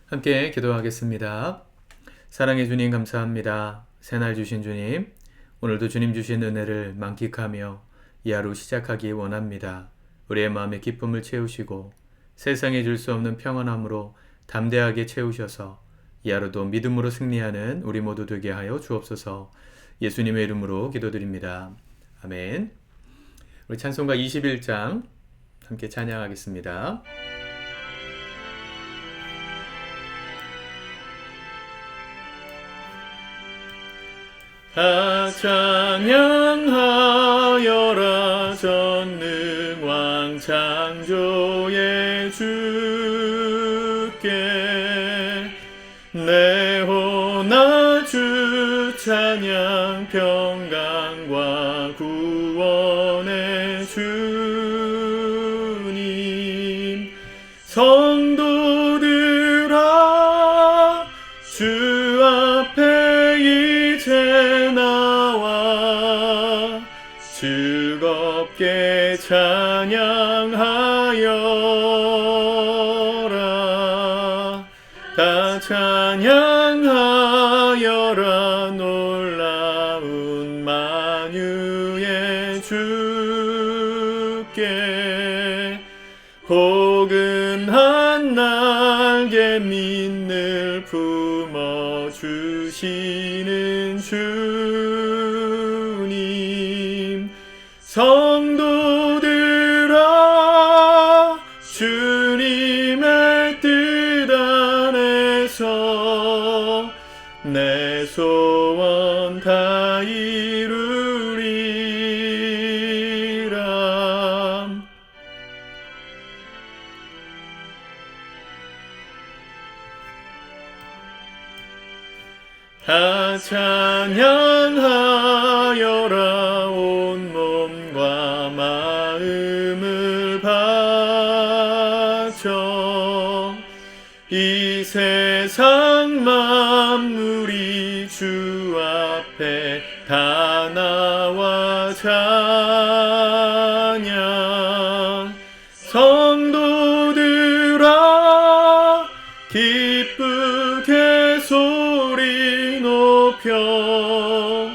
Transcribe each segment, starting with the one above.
함께 기도하겠습니다. 사랑해 주님 감사합니다. 새날 주신 주님, 오늘도 주님 주신 은혜를 만끽하며 이 하루 시작하기 원합니다. 우리의 마음의 기쁨을 채우시고 세상에 줄 수 없는 평안함으로 담대하게 채우셔서 이 하루도 믿음으로 승리하는 우리 모두 되게 하여 주옵소서. 예수님의 이름으로 기도드립니다. 아멘. 우리 찬송가 21장 함께 찬양하겠습니다. 다 찬양하여라 전능왕 창조의 주께 내 호나 주 찬양 평강과 구원의 주님 성도들아 주 앞에 이제 나와 즐겁게 찬양하여라 다 찬양하여라 놀라운 만유의 주께 포근한 날개 민을 품어주시는 주님 성도들아 주님의 뜻 안에서 내 소원 다 이루리라. 다 찬양하여라 온 몸과 마음을 바쳐 이 세상 만물이 주 앞에 다 나와 찬양 성도들아 기쁘게 소리 높여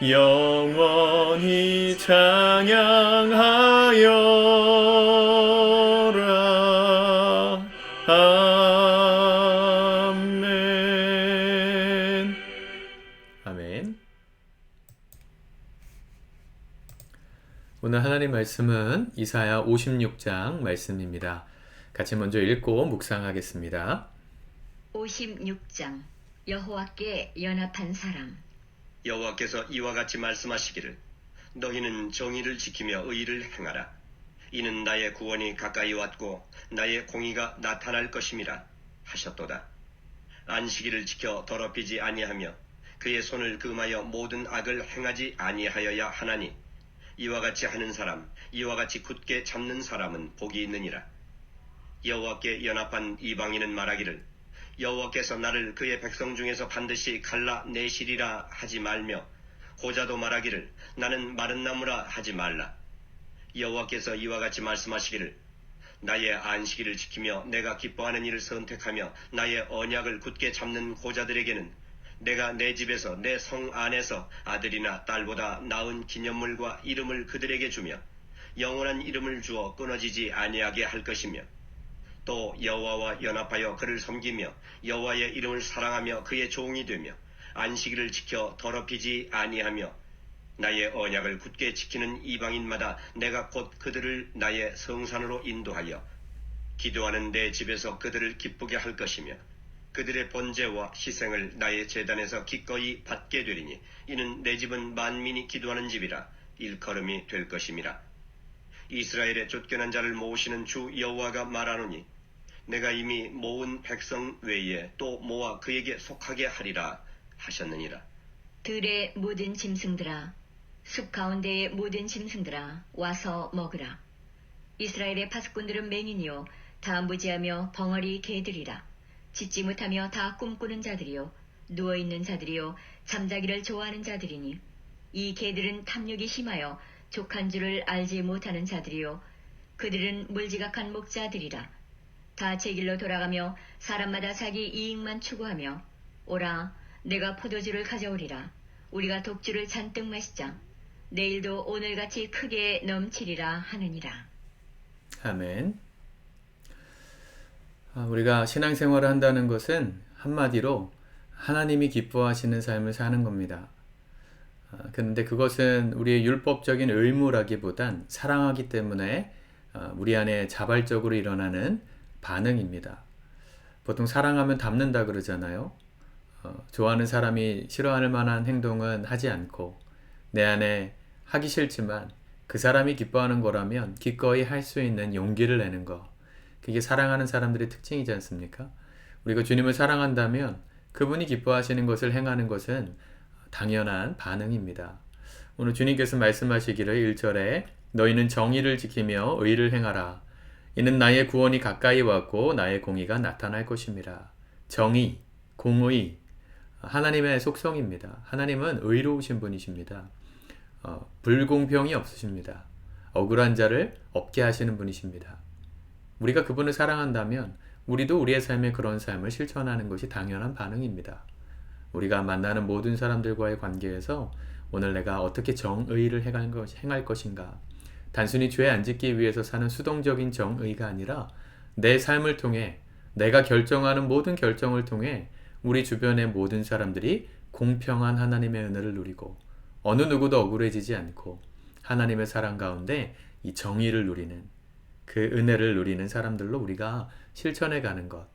영원히 찬양하여라. 아멘. 아멘. 오늘 하나님 말씀은 이사야 56장 말씀입니다. 같이 먼저 읽고 묵상하겠습니다. 56장 여호와께 연합한 사람. 여호와께서 이와 같이 말씀하시기를 너희는 정의를 지키며 의를 행하라. 이는 나의 구원이 가까이 왔고 나의 공의가 나타날 것임이라 하셨도다. 안식일을 지켜 더럽히지 아니하며 그의 손을 금하여 모든 악을 행하지 아니하여야 하나니 이와 같이 하는 사람 이와 같이 굳게 잡는 사람은 복이 있느니라. 여호와께 연합한 이방인은 말하기를 여호와께서 나를 그의 백성 중에서 반드시 갈라내시리라 하지 말며 호자도 말하기를 나는 마른 나무라 하지 말라. 여호와께서 이와 같이 말씀하시기를 나의 안식일을 지키며 내가 기뻐하는 일을 선택하며 나의 언약을 굳게 잡는 호자들에게는 내가 내 집에서 내 성 안에서 아들이나 딸보다 나은 기념물과 이름을 그들에게 주며 영원한 이름을 주어 끊어지지 아니하게 할 것이며 또 여호와와 연합하여 그를 섬기며 여호와의 이름을 사랑하며 그의 종이 되며 안식일을 지켜 더럽히지 아니하며 나의 언약을 굳게 지키는 이방인마다 내가 곧 그들을 나의 성산으로 인도하여 기도하는 내 집에서 그들을 기쁘게 할 것이며 그들의 번제와 희생을 나의 제단에서 기꺼이 받게 되리니 이는 내 집은 만민이 기도하는 집이라 일컬음이 될 것임이라. 이스라엘의 쫓겨난 자를 모으시는 주 여호와가 말하노니 내가 이미 모은 백성 외에 또 모아 그에게 속하게 하리라 하셨느니라. 들의 모든 짐승들아 숲 가운데의 모든 짐승들아 와서 먹으라. 이스라엘의 파수꾼들은 맹인이요 다 무지하며 벙어리 개들이라. 짖지 못하며 다 꿈꾸는 자들이요 누워있는 자들이요 잠자기를 좋아하는 자들이니 이 개들은 탐욕이 심하여 족한 줄을 알지 못하는 자들이요 그들은 물지각한 목자들이라. 다 제 길로 돌아가며 사람마다 자기 이익만 추구하며 오라 내가 포도주를 가져오리라. 우리가 독주를 잔뜩 마시자. 내일도 오늘같이 크게 넘치리라 하느니라. 아멘. 우리가 신앙생활을 한다는 것은 한마디로 하나님이 기뻐하시는 삶을 사는 겁니다. 그런데 그것은 우리의 율법적인 의무라기보단 사랑하기 때문에 우리 안에 자발적으로 일어나는 반응입니다. 보통 사랑하면 닮는다 그러잖아요. 좋아하는 사람이 싫어할 만한 행동은 하지 않고 내 안에 하기 싫지만 그 사람이 기뻐하는 거라면 기꺼이 할 수 있는 용기를 내는 거. 그게 사랑하는 사람들의 특징이지 않습니까? 우리가 주님을 사랑한다면 그분이 기뻐하시는 것을 행하는 것은 당연한 반응입니다. 오늘 주님께서 말씀하시기를 1절에 너희는 정의를 지키며 의를 행하라. 이는 나의 구원이 가까이 왔고 나의 공의가 나타날 것입니다. 정의, 공의, 하나님의 속성입니다. 하나님은 의로우신 분이십니다. 불공평이 없으십니다. 억울한 자를 없게 하시는 분이십니다. 우리가 그분을 사랑한다면 우리도 우리의 삶에 그런 삶을 실천하는 것이 당연한 반응입니다. 우리가 만나는 모든 사람들과의 관계에서 오늘 내가 어떻게 정의를 행할 것인가, 단순히 죄 안 짓기 위해서 사는 수동적인 정의가 아니라 내 삶을 통해 내가 결정하는 모든 결정을 통해 우리 주변의 모든 사람들이 공평한 하나님의 은혜를 누리고 어느 누구도 억울해지지 않고 하나님의 사랑 가운데 이 정의를 누리는 그 은혜를 누리는 사람들로 우리가 실천해 가는 것,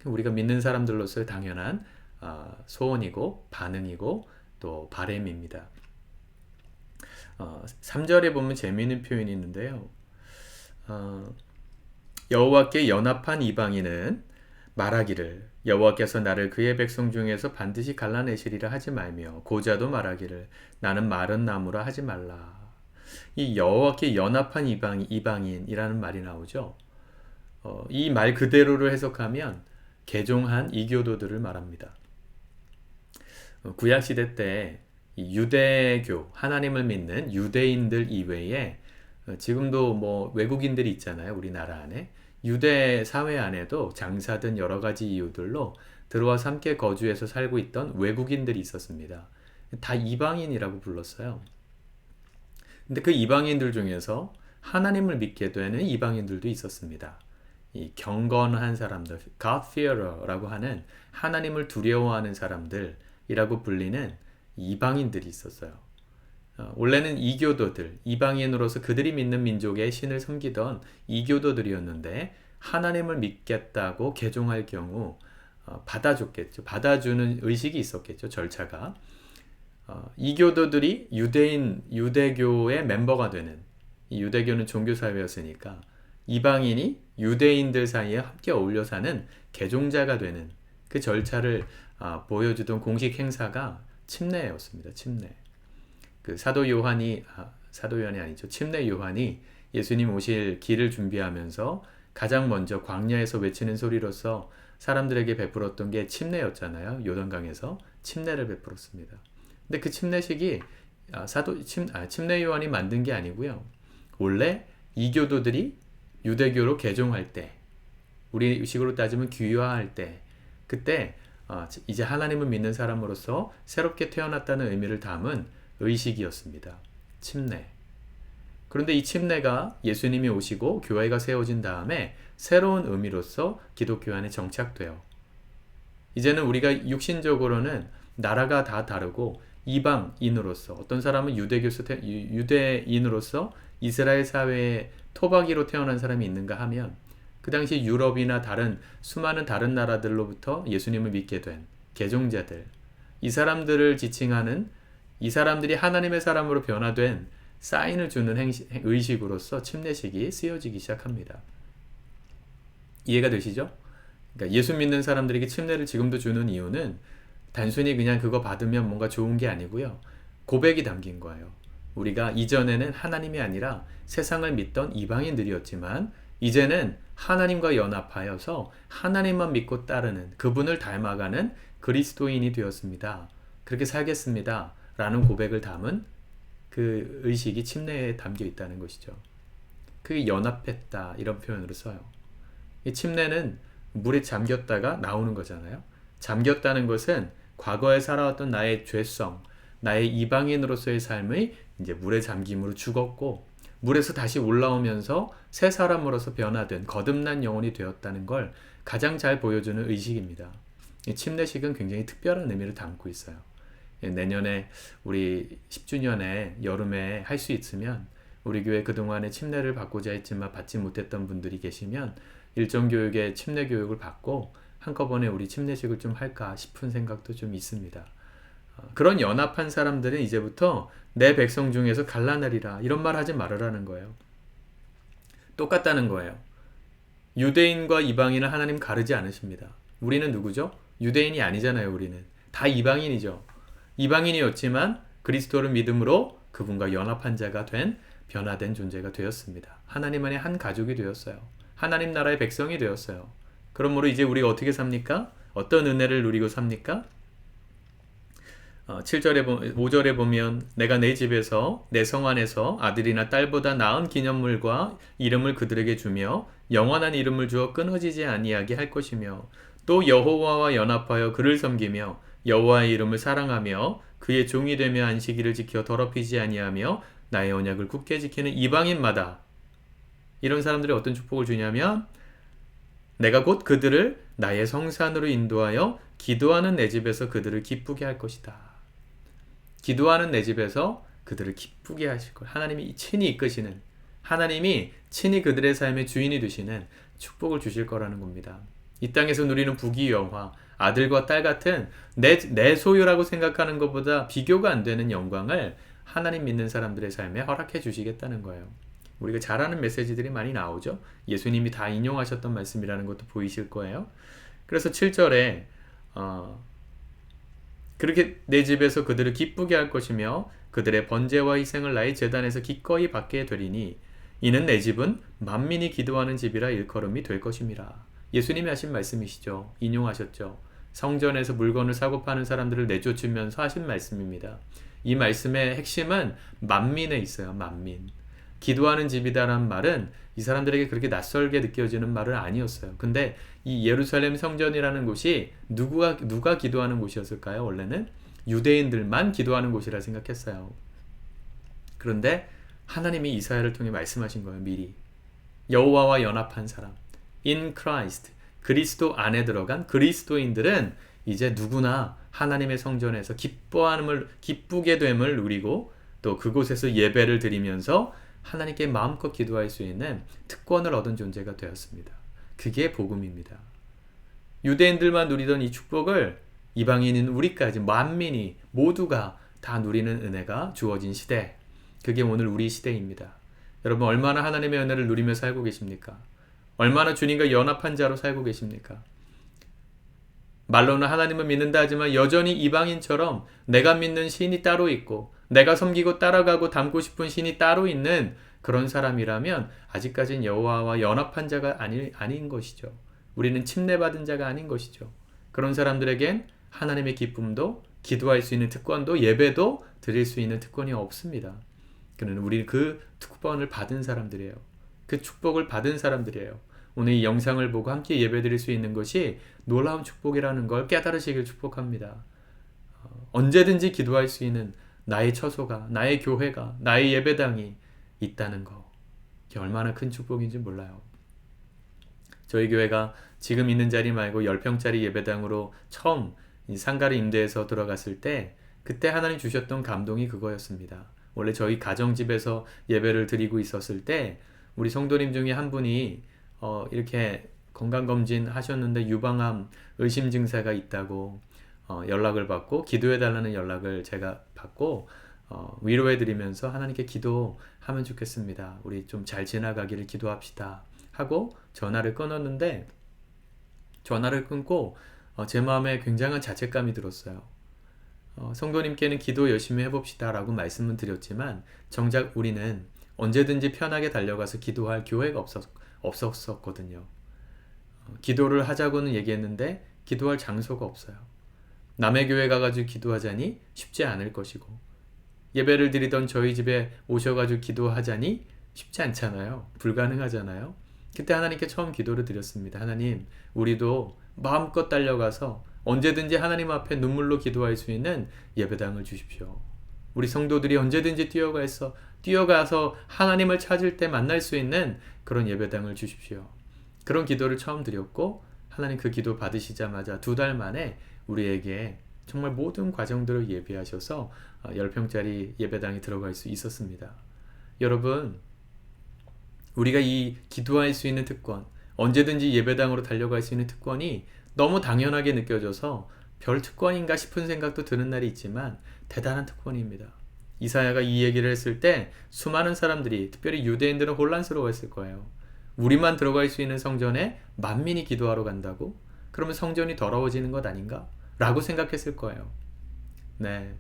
우리가 믿는 사람들로서의 당연한 소원이고 반응이고 또 바람입니다. 3절에 보면 재미있는 표현이 있는데요. 여호와께 연합한 이방인은 말하기를 여호와께서 나를 그의 백성 중에서 반드시 갈라내시리라 하지 말며 고자도 말하기를 나는 마른 나무라 하지 말라. 이 여호와께 연합한 이방인이라는 말이 나오죠. 이 말 그대로를 해석하면 개종한 이교도들을 말합니다. 구약시대 때 이 유대교, 하나님을 믿는 유대인들 이외에 지금도 뭐 외국인들이 있잖아요. 우리나라 안에. 유대 사회 안에도 장사든 여러 가지 이유들로 들어와서 함께 거주해서 살고 있던 외국인들이 있었습니다. 다 이방인이라고 불렀어요. 근데 그 이방인들 중에서 하나님을 믿게 되는 이방인들도 있었습니다. 이 경건한 사람들, God-fearer라고 하는 하나님을 두려워하는 사람들이라고 불리는 이방인들이 있었어요. 원래는 이교도들, 이방인으로서 그들이 믿는 민족의 신을 섬기던 이교도들이었는데 하나님을 믿겠다고 개종할 경우 받아줬겠죠. 받아주는 의식이 있었겠죠. 절차가. 이교도들이 유대교의 멤버가 되는, 이 유대교는 종교사회였으니까 이방인이 유대인들 사이에 함께 어울려 사는 개종자가 되는 그 절차를 보여주던 공식 행사가 침례였습니다. 침례. 그 사도 요한이 아니죠. 침례 요한이 예수님 오실 길을 준비하면서 가장 먼저 광야에서 외치는 소리로서 사람들에게 베풀었던 게 침례였잖아요. 요단강에서 침례를 베풀었습니다. 근데 그 침례식이 침례 요한이 만든 게 아니고요. 원래 이교도들이 유대교로 개종할 때, 우리 식으로 따지면 귀화할 때, 그때 이제 하나님을 믿는 사람으로서 새롭게 태어났다는 의미를 담은 의식이었습니다. 침례. 그런데 이 침례가 예수님이 오시고 교회가 세워진 다음에 새로운 의미로서 기독교 안에 정착돼요. 이제는 우리가 육신적으로는 나라가 다 다르고 이방인으로서, 어떤 사람은 유대인으로서 이스라엘 사회에 토박이로 태어난 사람이 있는가 하면 그 당시 유럽이나 수많은 다른 나라들로부터 예수님을 믿게 된 개종자들, 이 사람들을 지칭하는, 이 사람들이 하나님의 사람으로 변화된 사인을 주는 의식으로서 침례식이 쓰여지기 시작합니다. 이해가 되시죠? 그러니까 예수 믿는 사람들에게 침례를 지금도 주는 이유는 단순히 그냥 그거 받으면 뭔가 좋은 게 아니고요. 고백이 담긴 거예요. 우리가 이전에는 하나님이 아니라 세상을 믿던 이방인들이었지만 이제는 하나님과 연합하여서 하나님만 믿고 따르는, 그분을 닮아가는 그리스도인이 되었습니다. 그렇게 살겠습니다. 라는 고백을 담은 그 의식이 침례에 담겨 있다는 것이죠. 그게 연합했다, 이런 표현으로 써요. 이 침례는 물에 잠겼다가 나오는 거잖아요. 잠겼다는 것은 과거에 살아왔던 나의 죄성, 나의 이방인으로서의 삶의 이제 물에 잠김으로 죽었고 물에서 다시 올라오면서 새 사람으로서 변화된 거듭난 영혼이 되었다는 걸 가장 잘 보여주는 의식입니다. 이 침례식은 굉장히 특별한 의미를 담고 있어요. 내년에 우리 10주년에 여름에 할 수 있으면 우리 교회 그동안에 침례를 받고자 했지만 받지 못했던 분들이 계시면 일정교육의 침례 교육을 받고 한꺼번에 우리 침례식을 좀 할까 싶은 생각도 좀 있습니다. 그런 연합한 사람들은 이제부터 내 백성 중에서 갈라내리라 이런 말 하지 말으라는 거예요. 똑같다는 거예요. 유대인과 이방인은 하나님 가르지 않으십니다. 우리는 누구죠? 유대인이 아니잖아요. 우리는 다 이방인이죠. 이방인이었지만 그리스도를 믿음으로 그분과 연합한 자가 된 변화된 존재가 되었습니다. 하나님 안에 한 가족이 되었어요. 하나님 나라의 백성이 되었어요. 그러므로 이제 우리가 어떻게 삽니까? 어떤 은혜를 누리고 삽니까? 5절에 보면 내가 내 집에서 내 성 안에서 아들이나 딸보다 나은 기념물과 이름을 그들에게 주며 영원한 이름을 주어 끊어지지 아니하게 할 것이며 또 여호와와 연합하여 그를 섬기며 여호와의 이름을 사랑하며 그의 종이 되며 안식일을 지켜 더럽히지 아니하며 나의 언약을 굳게 지키는 이방인마다 이런 사람들이 어떤 축복을 주냐면 내가 곧 그들을 나의 성산으로 인도하여 기도하는 내 집에서 그들을 기쁘게 할 것이다. 기도하는 내 집에서 그들을 기쁘게 하실 것. 하나님이 친히 이끄시는, 하나님이 친히 그들의 삶의 주인이 되시는 축복을 주실 거라는 겁니다. 이 땅에서 누리는 부귀영화, 아들과 딸 같은 내 소유라고 생각하는 것보다 비교가 안 되는 영광을 하나님 믿는 사람들의 삶에 허락해 주시겠다는 거예요. 우리가 잘 아는 메시지들이 많이 나오죠. 예수님이 다 인용하셨던 말씀이라는 것도 보이실 거예요. 그래서 7절에 그렇게 내 집에서 그들을 기쁘게 할 것이며 그들의 번제와 희생을 나의 제단에서 기꺼이 받게 되리니 이는 내 집은 만민이 기도하는 집이라 일컬음이 될 것임이라. 예수님이 하신 말씀이시죠. 인용하셨죠. 성전에서 물건을 사고 파는 사람들을 내쫓으면서 하신 말씀입니다. 이 말씀의 핵심은 만민에 있어요. 만민. 기도하는 집이다라는 말은 이 사람들에게 그렇게 낯설게 느껴지는 말은 아니었어요. 근데 이 예루살렘 성전이라는 곳이 누가 기도하는 곳이었을까요? 원래는 유대인들만 기도하는 곳이라 생각했어요. 그런데 하나님이 이사야를 통해 말씀하신 거예요. 미리. 여호와와 연합한 사람. In Christ. 그리스도 안에 들어간 그리스도인들은 이제 누구나 하나님의 성전에서 기쁘게 됨을 누리고 또 그곳에서 예배를 드리면서 하나님께 마음껏 기도할 수 있는 특권을 얻은 존재가 되었습니다. 그게 복음입니다. 유대인들만 누리던 이 축복을 이방인인 우리까지 만민이 모두가 다 누리는 은혜가 주어진 시대. 그게 오늘 우리 시대입니다. 여러분 얼마나 하나님의 은혜를 누리며 살고 계십니까? 얼마나 주님과 연합한 자로 살고 계십니까? 말로는 하나님을 믿는다 하지만 여전히 이방인처럼 내가 믿는 신이 따로 있고 내가 섬기고 따라가고 닮고 싶은 신이 따로 있는 그런 사람이라면 아직까지는 여호와와 연합한 자가 아닌 것이죠. 우리는 침례받은 자가 아닌 것이죠. 그런 사람들에겐 하나님의 기쁨도 기도할 수 있는 특권도 예배도 드릴 수 있는 특권이 없습니다. 그러나 우리 그 특권을 받은 사람들이에요. 그 축복을 받은 사람들이에요. 오늘 이 영상을 보고 함께 예배드릴 수 있는 것이 놀라운 축복이라는 걸 깨달으시길 축복합니다. 언제든지 기도할 수 있는 나의 처소가, 나의 교회가, 나의 예배당이 있다는 거. 이게 얼마나 큰 축복인지 몰라요. 저희 교회가 지금 있는 자리 말고 10평짜리 예배당으로 처음 상가를 임대해서 들어갔을 때 그때 하나님 주셨던 감동이 그거였습니다. 원래 저희 가정집에서 예배를 드리고 있었을 때 우리 성도님 중에 한 분이 이렇게 건강검진 하셨는데 유방암 의심 증세가 있다고 연락을 받고 기도해달라는 연락을 제가 받고 위로해드리면서 하나님께 기도하면 좋겠습니다. 우리 좀 잘 지나가기를 기도합시다 하고 전화를 끊었는데 전화를 끊고 제 마음에 굉장한 자책감이 들었어요. 성도님께는 기도 열심히 해봅시다 라고 말씀은 드렸지만 정작 우리는 언제든지 편하게 달려가서 기도할 교회가 없었거든요. 기도를 하자고는 얘기했는데 기도할 장소가 없어요. 남의 교회 가가지고 기도하자니 쉽지 않을 것이고 예배를 드리던 저희 집에 오셔가지고 기도하자니 쉽지 않잖아요. 불가능하잖아요. 그때 하나님께 처음 기도를 드렸습니다. 하나님, 우리도 마음껏 달려가서 언제든지 하나님 앞에 눈물로 기도할 수 있는 예배당을 주십시오. 우리 성도들이 언제든지 뛰어가서 하나님을 찾을 때 만날 수 있는 그런 예배당을 주십시오. 그런 기도를 처음 드렸고, 하나님 그 기도 받으시자마자 2달 만에 우리에게 정말 모든 과정들을 예비하셔서 10평짜리 예배당에 들어갈 수 있었습니다. 여러분, 우리가 이 기도할 수 있는 특권, 언제든지 예배당으로 달려갈 수 있는 특권이 너무 당연하게 느껴져서 별 특권인가 싶은 생각도 드는 날이 있지만 대단한 특권입니다. 이사야가 이 얘기를 했을 때 수많은 사람들이, 특별히 유대인들은 혼란스러워했을 거예요. 우리만 들어갈 수 있는 성전에 만민이 기도하러 간다고? 그러면 성전이 더러워지는 것 아닌가? 라고 생각했을 거예요. 네.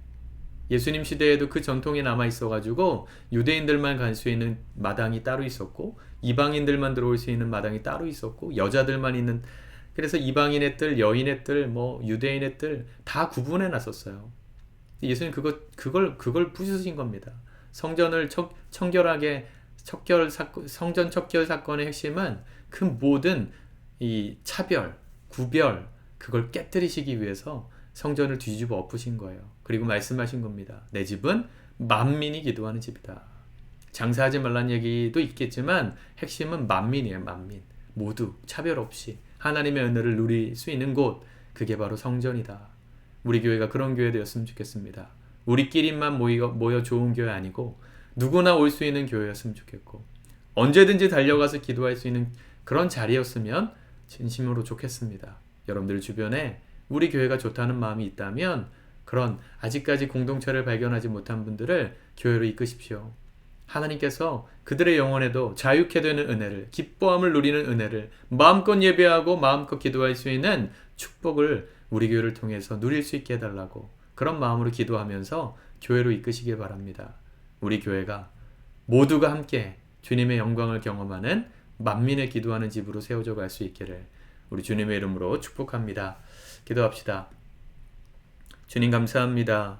예수님 시대에도 그 전통이 남아있어가지고 유대인들만 갈 수 있는 마당이 따로 있었고, 이방인들만 들어올 수 있는 마당이 따로 있었고, 여자들만 있는, 그래서 이방인의 뜰, 여인의 뜰, 유대인의 뜰 다 구분해 놨었어요. 예수님 그걸 부수신 겁니다. 성전을 성전 척결 사건의 핵심은 그 모든 이 차별, 구별, 그걸 깨뜨리시기 위해서 성전을 뒤집어 엎으신 거예요. 그리고 말씀하신 겁니다. 내 집은 만민이 기도하는 집이다. 장사하지 말란 얘기도 있겠지만 핵심은 만민이에요. 만민. 모두 차별 없이 하나님의 은혜를 누릴 수 있는 곳, 그게 바로 성전이다. 우리 교회가 그런 교회 되었으면 좋겠습니다. 우리끼리만 모여 좋은 교회 아니고 누구나 올 수 있는 교회였으면 좋겠고, 언제든지 달려가서 기도할 수 있는 그런 자리였으면 진심으로 좋겠습니다. 여러분들 주변에 우리 교회가 좋다는 마음이 있다면 그런 아직까지 공동체를 발견하지 못한 분들을 교회로 이끄십시오. 하나님께서 그들의 영혼에도 자유케 되는 은혜를, 기뻐함을 누리는 은혜를, 마음껏 예배하고 마음껏 기도할 수 있는 축복을 우리 교회를 통해서 누릴 수 있게 해달라고, 그런 마음으로 기도하면서 교회로 이끄시길 바랍니다. 우리 교회가 모두가 함께 주님의 영광을 경험하는 만민의 기도하는 집으로 세워져 갈 수 있기를 우리 주님의 이름으로 축복합니다. 기도합시다. 주님 감사합니다.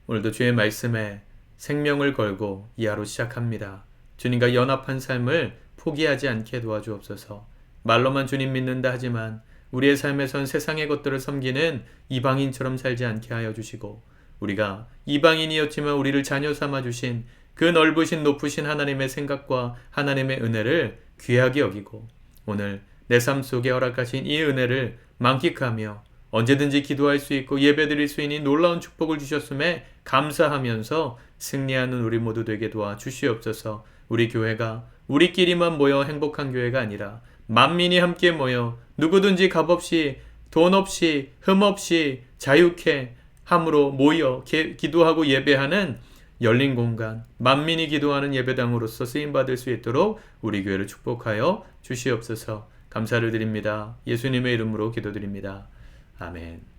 오늘도 주의 말씀에 생명을 걸고 이 하루 시작합니다. 주님과 연합한 삶을 포기하지 않게 도와주옵소서. 말로만 주님 믿는다 하지만 우리의 삶에선 세상의 것들을 섬기는 이방인처럼 살지 않게 하여 주시고, 우리가 이방인이었지만 우리를 자녀 삼아 주신 그 넓으신 높으신 하나님의 생각과 하나님의 은혜를 귀하게 여기고, 오늘 내 삶 속에 허락하신 이 은혜를 만끽하며 언제든지 기도할 수 있고 예배드릴 수 있는 놀라운 축복을 주셨음에 감사하면서 승리하는 우리 모두 되게 도와주시옵소서. 우리 교회가 우리끼리만 모여 행복한 교회가 아니라 만민이 함께 모여 누구든지 값없이 돈 없이 흠 없이 자유케 함으로 모여 기도하고 예배하는 열린 공간, 만민이 기도하는 예배당으로서 쓰임받을 수 있도록 우리 교회를 축복하여 주시옵소서. 감사를 드립니다. 예수님의 이름으로 기도드립니다. 아멘.